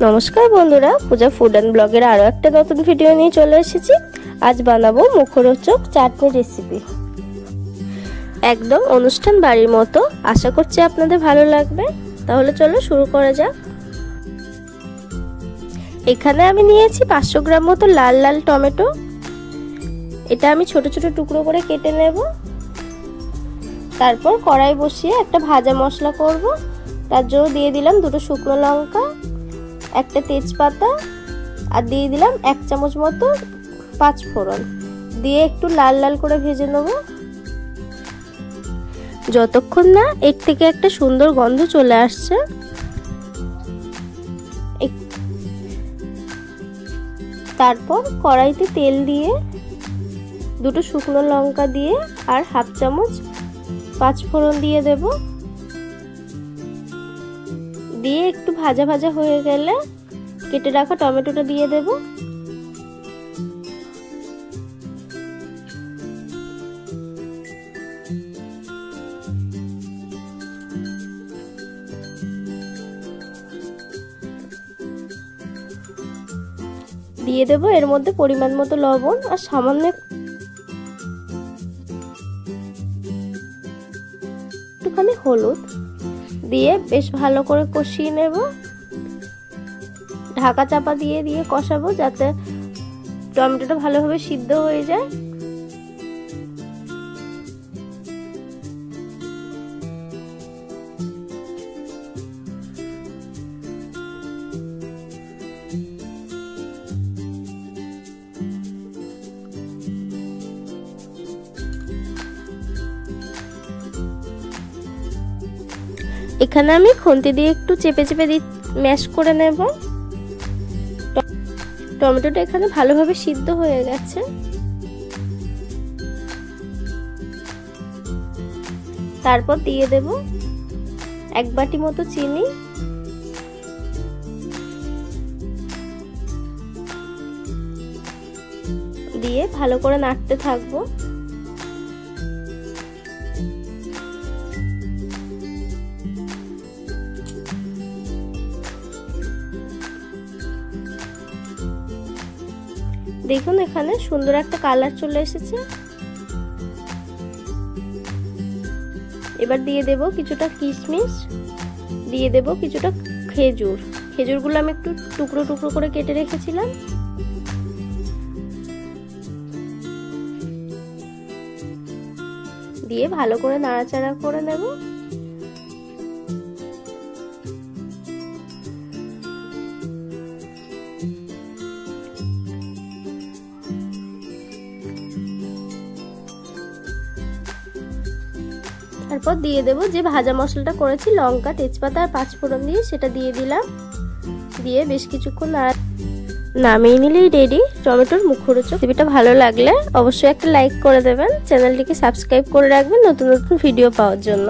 নমস্কার বন্ধুরা, পূজা food and ব্লগের আরও একটা নতুন ভিডিও নিয়ে চলে এসেছি। আজ বানাবো মুখরোচক চাটনি রেসিপি, একদম অনুষ্ঠান বাড়ির মতো। আশা করছি আপনাদের ভালো লাগবে। তাহলে চলো শুরু করা যাক। এখানে আমি নিয়েছি 500 গ্রাম মতো লাল লাল টমেটো। এটা আমি ছোট ছোট টুকরো করে কেটে নেব। তারপর কড়াই বসিয়ে একটা ভাজা মশলা করব। তার জন্য দিয়ে দিলাম 2টো শুকনো লঙ্কা, একটা তেজপাতা, আর দিয়ে দিলাম 1 চামচ মতো 5 ফোড়ন। দিয়ে একটু লাল লাল করে ভেজে নেব, যতক্ষণ না এর থেকে একটা সুন্দর গন্ধ চলে আসছে। তারপর কড়াইতে তেল দিয়ে 2টো শুকনো লঙ্কা দিয়ে আর 1/2 চামচ 5 ফোড়ন দিয়ে দেব। দিয়ে একটু ভাজা ভাজা হয়ে গেলে কেটে রাখা টমেটোটা দিয়ে দেব। দিয়ে দেব এর মধ্যে পরিমাণ মতো লবণ আর সামান্য একটুখানি হলুদ দিয়ে বেশ ভালো করে কষিয়ে নেব। ঢাকা চাপা দিয়ে দিয়ে কষাবো যাতে টমেটোটা ভালোভাবে সিদ্ধ হয়ে যায়। এখানে আমি খুন্তি দিয়ে একটু চেপে চেপে ম্যাশ করে নেব। টমেটোটা এখানে ভালোভাবে সিদ্ধ হয়ে গেছে। তারপর দিয়ে দেব 1 বাটি মতো চিনি, দিয়ে ভালো করে নাড়তে থাকবো। দেখুন এখানে সুন্দর একটা কালার চলে এসেছে। এবার দিয়ে দেব কিছুটা কিশমিশ, দিয়ে দেব কিছুটা খেজুর। খেজুরগুলো আমি একটু টুকরো টুকরো করে কেটে রেখেছিলাম। দিয়ে ভালো করে নাড়াচাড়া করে নেব। তারপর দিয়ে দেব যে ভাজা মশলাটা করেছি, লঙ্কা, তেজপাতা আর 5 ফোড়ন দিয়ে, সেটা দিয়ে দিলাম। দিয়ে বেশ কিছুক্ষণ নামিয়ে নিলেই রেডি টমেটোর মুখরোচক রেসিপিটা। ভালো লাগলে অবশ্যই একটা লাইক করে দেবেন, চ্যানেলটিকে সাবস্ক্রাইব করে রাখবেন নতুন নতুন ভিডিও পাওয়ার জন্য।